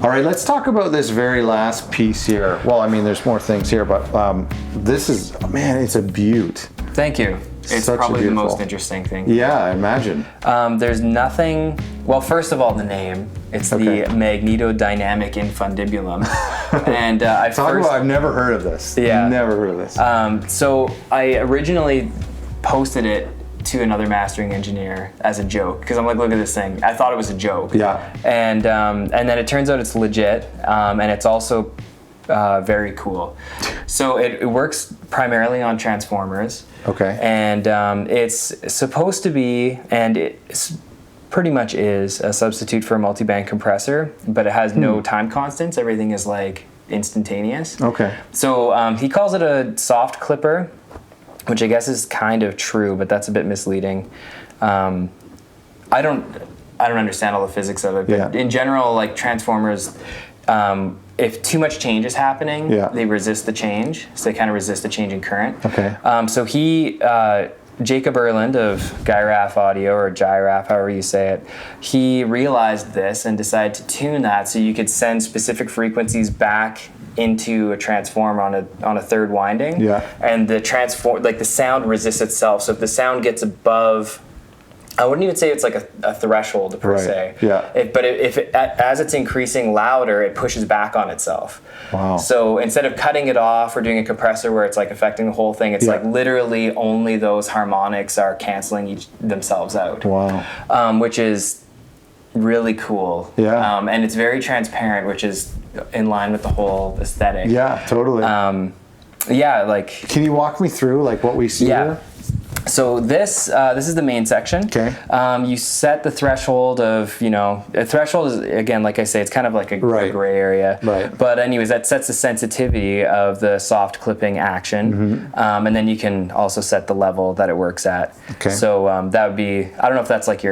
All right, let's talk about this very last piece here. Well, I mean, there's more things here, but this is, man, it's a beaut. Thank you. It's Such probably a the beautiful. most interesting thing. Yeah, I imagine. There's nothing, well, first of all, the name. It's the Magneto-Dynamic Infundibulum. And I've never heard of this. Yeah. Never heard of this. So I originally posted it to another mastering engineer as a joke, because I'm like, look at this thing. I thought it was a joke. Yeah. And then it turns out it's legit, and it's also very cool. So it works primarily on transformers. Okay. And it's supposed to be, and it pretty much is, a substitute for a multi-band compressor, but it has no time constants. Everything is like instantaneous. Okay. So he calls it a soft clipper, which I guess is kind of true, but that's a bit misleading. I don't understand all the physics of it, but in general, like transformers, if too much change is happening, they resist the change, so they kind of resist the change in current. Okay. So Jacob Erland of Gyratec Audio, or Gyratec, however you say it, he realized this and decided to tune that so you could send specific frequencies back into a transformer on a third winding. Yeah. And the the sound resists itself. So if the sound gets above, I wouldn't even say it's like a threshold per se. Yeah. As it's increasing louder, it pushes back on itself. Wow. So instead of cutting it off or doing a compressor where it's like affecting the whole thing, it's like literally only those harmonics are canceling themselves out. Wow. Which is really cool. Yeah. And it's very transparent, which is in line with the whole aesthetic. Yeah, totally. Can you walk me through like what we see here? So this is the main section. Okay. You set the threshold of, a threshold is, again, like I say, it's kind of like a gray area. Right. But anyways, that sets the sensitivity of the soft clipping action. And then you can also set the level that it works at. Okay. So that would be, I don't know if that's like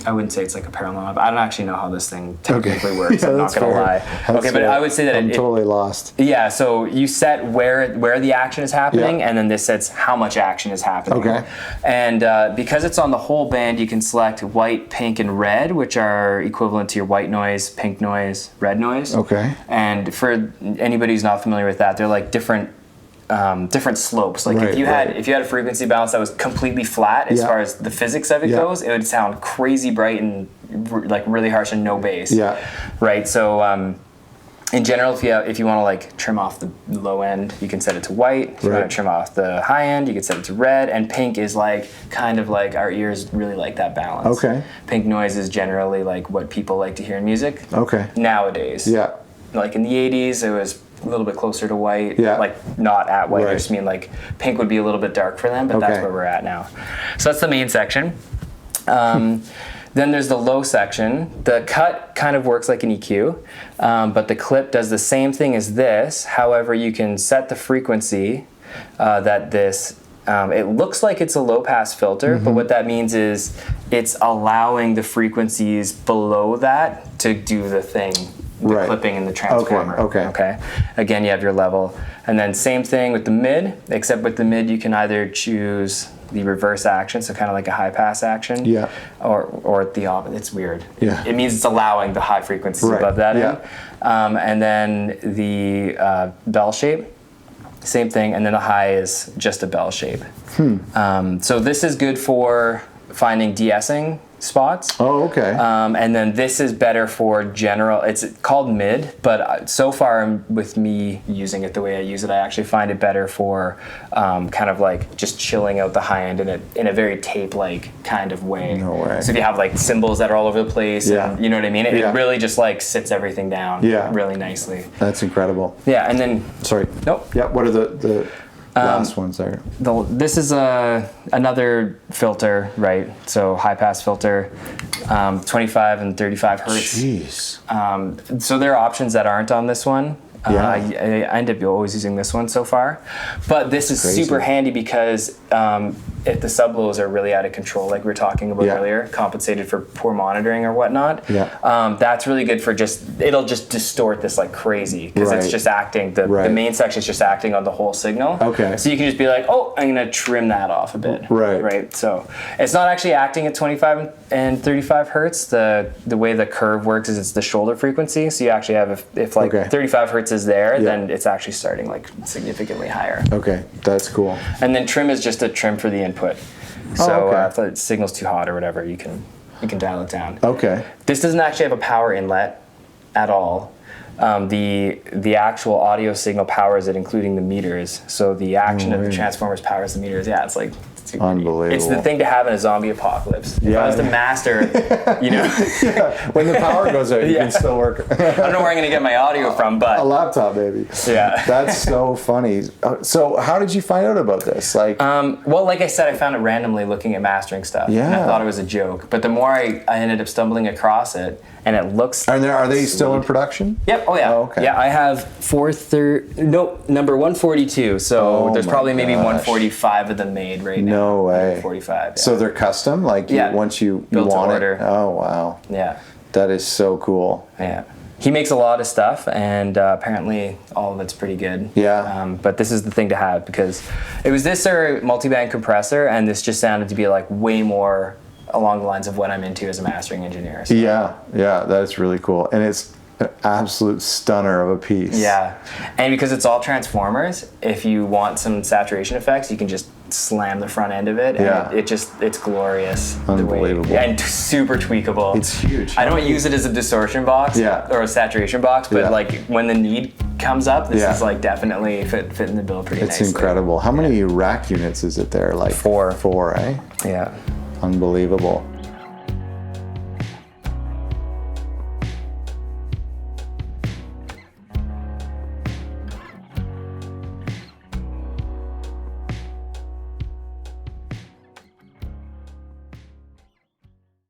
I wouldn't say it's like a parallel, but I don't actually know how this thing technically works. I'm not going to lie. But I would say that I'm totally lost. Yeah, so you set where the action is happening, and then this sets how much action is happening. Okay. And because it's on the whole band, you can select white, pink, and red, which are equivalent to your white noise, pink noise, red noise. Okay. And for anybody who's not familiar with that, they're like different slopes. Like if you had a frequency balance that was completely flat as far as the physics of it goes, it would sound crazy bright and like really harsh and no bass. Yeah. Right. So in general, if you want to like trim off the low end, you can set it to white. If you want to trim off the high end, you can set it to red. And pink is like kind of like our ears really like that balance. Okay. Pink noise is generally like what people like to hear in music. Okay. Nowadays. Yeah. Like in the 80s, it was a little bit closer to white, like not at white. I just mean like pink would be a little bit dark for them, but that's where we're at now. So that's the main section. Then there's the low section. The cut kind of works like an EQ, but the clip does the same thing as this. However, you can set the frequency that this, it looks like it's a low pass filter, but what that means is it's allowing the frequencies below that to do the thing. The clipping and the transformer. Okay. Again, you have your level. And then same thing with the mid, except with the mid you can either choose the reverse action, so kind of like a high pass action. Yeah. Or the opposite. It's weird. Yeah. It means it's allowing the high frequencies above that in. And then the bell shape, same thing. And then the high is just a bell shape. So this is good for finding de-essing spots. Oh, okay. And then this is better for general, it's called mid, but so far with me using it the way I use it, I actually find it better for kind of like just chilling out the high end in a very tape-like kind of way. No way. So if you have like cymbals that are all over the place, and, you know what I mean? It really just like sits everything down really nicely. That's incredible. Yeah, and then... Sorry. Nope. Yeah, what are the last ones there? This is another filter, right? So high pass filter, 25 and 35 hertz. Jeez. So there are options that aren't on this one. I end up always using this one so far. But this is super handy because if the sub lows are really out of control, like we were talking about earlier, compensated for poor monitoring or whatnot, that's really good for it'll just distort this like crazy because it's just acting, the main section is just acting on the whole signal. Okay. So you can just be like, oh, I'm going to trim that off a bit. Right. So it's not actually acting at 25 and 35 hertz. The way the curve works is it's the shoulder frequency. So you actually have, if like 35 hertz is there, then it's actually starting like significantly higher. Okay, that's cool. And then trim is just a trim for the input. So if the signal's too hot or whatever, you can dial it down. Okay. This doesn't actually have a power inlet at all. The actual audio signal powers it, including the meters. So the action of the transformers powers the meters. Yeah, it's like unbelievable. It's the thing to have in a zombie apocalypse. If I was the master, you know. When the power goes out, you can still work. I don't know where I'm going to get my audio from, but a laptop, maybe. Yeah. That's so funny. So how did you find out about this? Like, well, like I said, I found it randomly looking at mastering stuff. Yeah. And I thought it was a joke. But the more I ended up stumbling across it, and it looks. Are they still in production? Yep. Oh yeah. Oh, okay. Yeah, I have number 142. So there's probably maybe 145 of them made right now. No way. 145. Yeah. So they're custom, like once you want it. Oh wow. Yeah. That is so cool. Yeah. He makes a lot of stuff, and apparently all of it's pretty good. Yeah. But this is the thing to have because it was this or multiband compressor, and this just sounded to be like way more along the lines of what I'm into as a mastering engineer. So. Yeah, that's really cool. And it's an absolute stunner of a piece. Yeah. And because it's all transformers, if you want some saturation effects, you can just slam the front end of it, and it's glorious. Unbelievable. And super tweakable. It's huge. I don't use it as a distortion box or a saturation box, but like when the need comes up, this is like definitely fit in the bill pretty nicely. It's incredible. How many rack units is it there? Like 4. 4, eh? Yeah. Unbelievable.